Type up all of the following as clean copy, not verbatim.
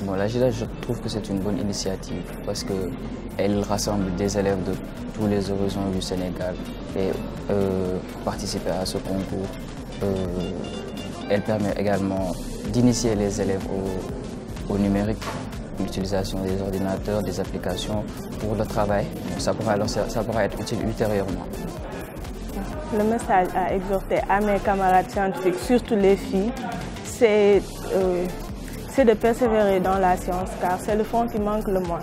Bon, l'AGIDA, je trouve que c'est une bonne initiative parce qu'elle rassemble des élèves de tous les horizons du Sénégal et participer à ce concours. Elle permet également d'initier les élèves au numérique, l'utilisation des ordinateurs, des applications pour le travail. Donc ça pourra être utile ultérieurement. Le message à exhorter à mes camarades scientifiques, surtout les filles, c'est de persévérer dans la science car c'est le fond qui manque le moins.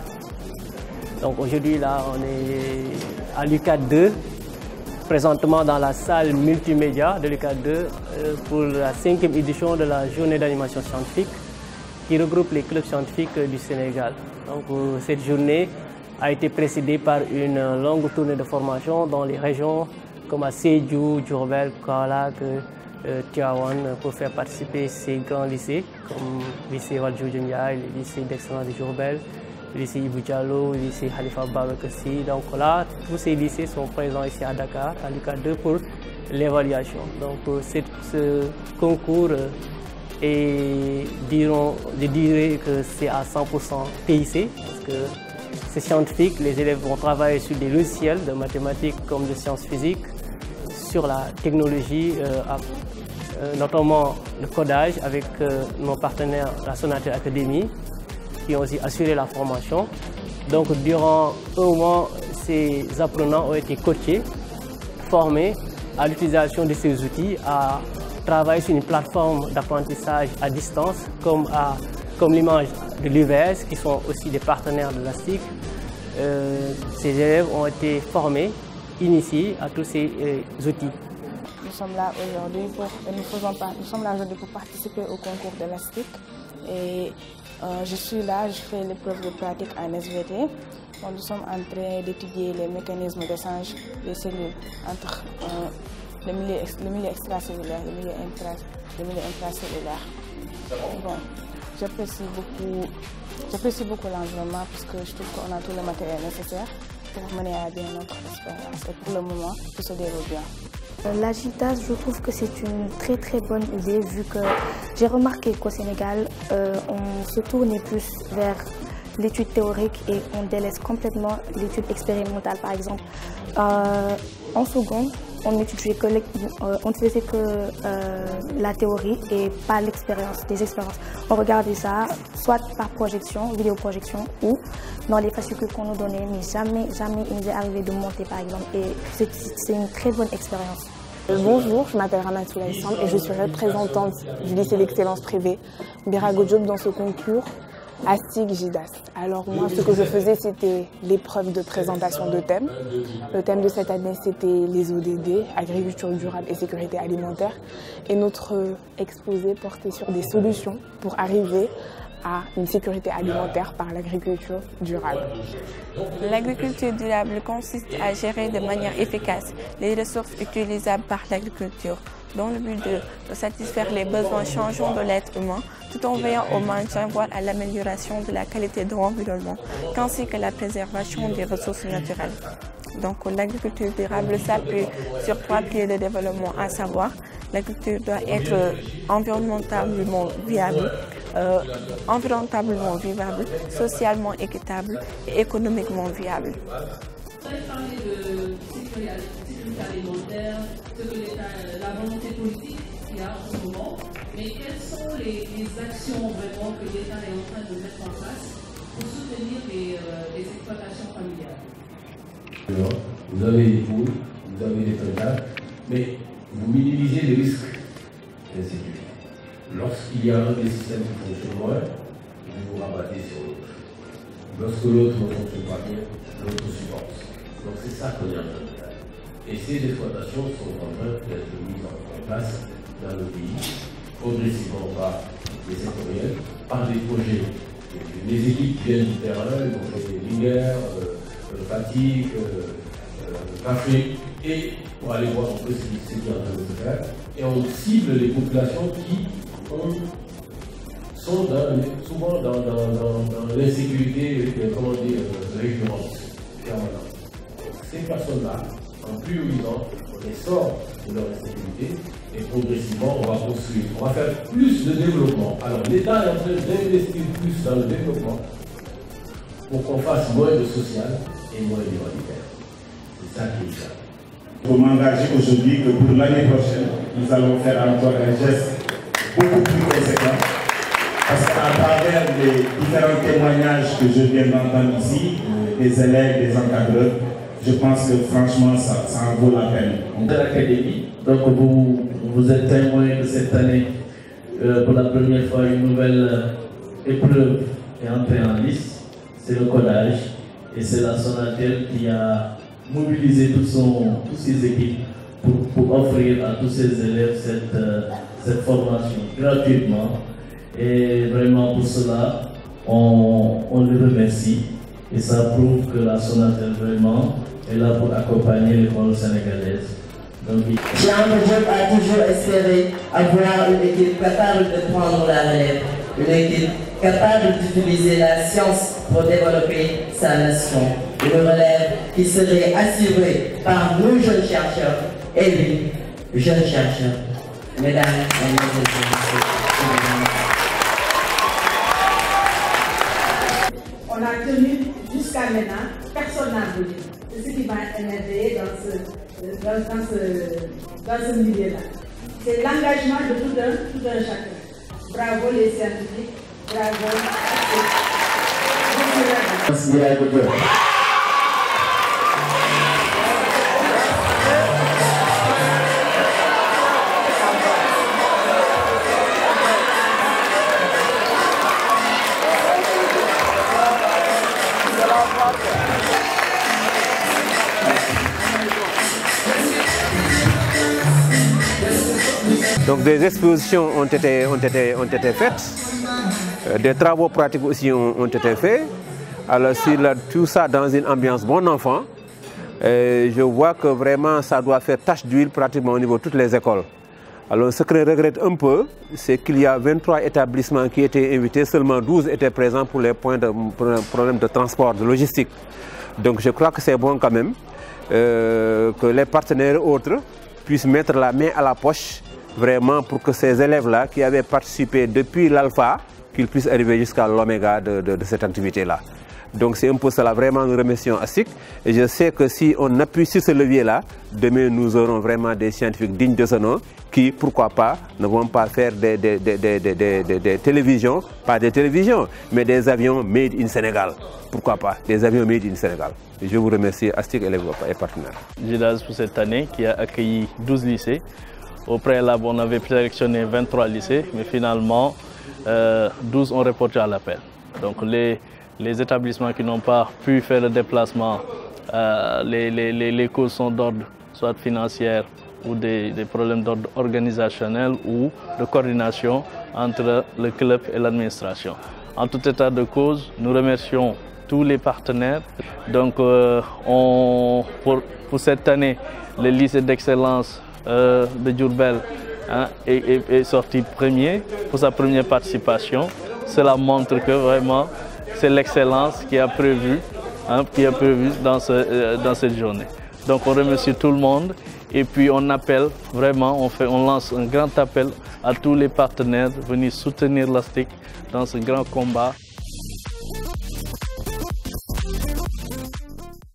Donc aujourd'hui là on est à l'UCAD 2, présentement dans la salle multimédia de l'UCAD 2 pour la 5e édition de la journée d'animation scientifique qui regroupe les clubs scientifiques du Sénégal. Donc cette journée a été précédée par une longue tournée de formation dans les régions comme à Sédhiou, Diourbel, Kaolack, Tivaouane pour faire participer ces grands lycées comme le lycée Valdiodio Ndiaye, le lycée d'excellence de Diourbel, le lycée Ibou Diallo, le lycée Khalifa Babacar Sy. Donc là, tous ces lycées sont présents ici à Dakar, à l'UCAD 2 pour l'évaluation. Donc ce concours je dirais que c'est à 100% TIC parce que c'est scientifique, les élèves vont travailler sur des logiciels de mathématiques comme de sciences physiques, sur la technologie, notamment le codage avec nos partenaires, la Sonatel Academy, qui ont aussi assuré la formation. Donc durant un mois, ces apprenants ont été coachés, formés à l'utilisation de ces outils, à travailler sur une plateforme d'apprentissage à distance, comme l'image de l'UVS, qui sont aussi des partenaires de l'ASTIC. Ces élèves ont été formés, initiés à tous ces outils. Nous sommes là aujourd'hui pour participer au concours de l'ASTIC. Et je suis là, je fais l'épreuve de pratique en SVT. Nous sommes en train d'étudier les mécanismes d'échange des cellules entre le milieu extracellulaire et le milieu intracellulaire. Bon, j'apprécie beaucoup l'environnement parce que je trouve qu'on a tout le matériel nécessaire pour mener à bien notre expérience. Et pour le moment, tout se déroule bien. L'AGIDA, je trouve que c'est une très bonne idée vu que j'ai remarqué qu'au Sénégal, on se tournait plus vers l'étude théorique et on délaisse complètement l'étude expérimentale. Par exemple, en seconde, on ne faisait que la théorie et pas l'expérience, des expériences. On regardait ça soit par projection, vidéoprojection ou dans les fascicules qu'on nous donnait, mais jamais il nous est arrivé de monter par exemple. Et c'est une très bonne expérience. Bonjour, je m'appelle Ramatou Laïsam et je suis représentante du lycée d'excellence privée Birago Diop dans ce concours ASTIC-GIDAS. Alors moi, ce que je faisais, c'était l'épreuve de présentation de thèmes. Le thème de cette année, c'était les ODD, agriculture durable et sécurité alimentaire. Et notre exposé portait sur des solutions pour arriver à une sécurité alimentaire par l'agriculture durable. L'agriculture durable consiste à gérer de manière efficace les ressources utilisables par l'agriculture dans le but de satisfaire les besoins changeants de l'être humain tout en veillant au maintien, voire à l'amélioration de la qualité de l'environnement, ainsi que la préservation des ressources naturelles. Donc l'agriculture durable s'appuie sur 3 piliers de développement, à savoir l'agriculture doit être environnementalement viable, socialement équitable et économiquement viable. Vous avez parlé de sécurité alimentaire, la volonté politique qu'il y a en ce moment, mais quelles sont les actions vraiment que l'État est en train de mettre en place pour soutenir les exploitations familiales? Vous avez des poules, vous avez des pentages, mais vous minimisez les risques d'insécurité. Lorsqu'il y a un des systèmes qui fonctionne moins, vous vous rabattez sur l'autre. Lorsque l'autre ne fonctionne pas bien, l'autre supporte. Donc c'est ça qu'on est en train de faire. Et ces exploitations sont en train d'être mises en place dans le pays, progressivement par les sectoriels, par des projets. Les équipes viennent du terrain, les projets Linger, Fatigue, Café, et pour aller voir un peu ce qui est en train de se faire. Et on cible les populations qui sont souvent dans l'insécurité, récurrente, permanente. Ces personnes-là, en priorisant, on essor de leur sécurité. Et progressivement, on va construire, on va faire plus de développement. Alors l'État est en train d'investir plus dans le développement pour qu'on fasse moins de social et moins d'humanitaire. C'est ça qui est ça. Je m'engage aujourd'hui que pour l'année prochaine, nous allons faire encore un geste beaucoup plus conséquent. Parce qu'à travers les différents témoignages que je viens d'entendre ici, des élèves, des encadreurs, je pense que franchement, ça en vaut la peine. De l'académie, donc vous êtes témoin de cette année, pour la première fois, une nouvelle épreuve est entrée en lice, c'est le codage, et c'est la Sonatel qui a mobilisé toutes ses équipes pour offrir à tous ses élèves cette formation gratuitement. Et vraiment pour cela, on le remercie. Et ça prouve que la Sonatel vraiment est là pour accompagner l'école sénégalaise. Jean Diop a toujours espéré avoir une équipe capable de prendre la relève, une équipe capable d'utiliser la science pour développer sa nation. Une relève qui serait assurée par nous jeunes chercheurs et lui, jeune chercheur. Mesdames et messieurs, on a tenu jusqu'à maintenant, personne n'a voulu. C'est ce qui m'a énervé dans ce milieu-là. C'est l'engagement de tout un chacun. Bravo les scientifiques, bravo. Donc des expositions ont été faites, des travaux pratiques aussi ont été faits. Alors tout ça dans une ambiance bon enfant, je vois que vraiment ça doit faire tache d'huile pratiquement au niveau de toutes les écoles. Alors ce que je regrette un peu, c'est qu'il y a 23 établissements qui étaient invités, seulement 12 étaient présents pour les problèmes de transport, de logistique. Donc je crois que c'est bon quand même que les partenaires autres puissent mettre la main à la poche vraiment pour que ces élèves-là qui avaient participé depuis l'alpha, qu'ils puissent arriver jusqu'à l'oméga de cette activité-là. Donc c'est un peu cela, vraiment nous remercions ASTIC. Et je sais que si on appuie sur ce levier-là, demain nous aurons vraiment des scientifiques dignes de ce nom qui, pourquoi pas, ne vont pas faire des télévisions, pas des télévisions, mais des avions made in Sénégal. Pourquoi pas, des avions made in Sénégal. Et je vous remercie ASTIC et partenaires. GIDAS pour cette année qui a accueilli 12 lycées. Au préalable, on avait sélectionné 23 lycées, mais finalement, 12 ont répondu à l'appel. Donc les établissements qui n'ont pas pu faire le déplacement, les causes sont d'ordre soit financière ou des problèmes d'ordre organisationnel ou de coordination entre le club et l'administration. En tout état de cause, nous remercions tous les partenaires. Donc pour cette année, le lycée d'excellence de Diourbel est sorti premier pour sa première participation. Cela montre que vraiment c'est l'excellence qui a prévu dans cette journée. Donc on remercie tout le monde et puis on appelle vraiment, on lance un grand appel à tous les partenaires de venir soutenir l'ASTIC dans ce grand combat.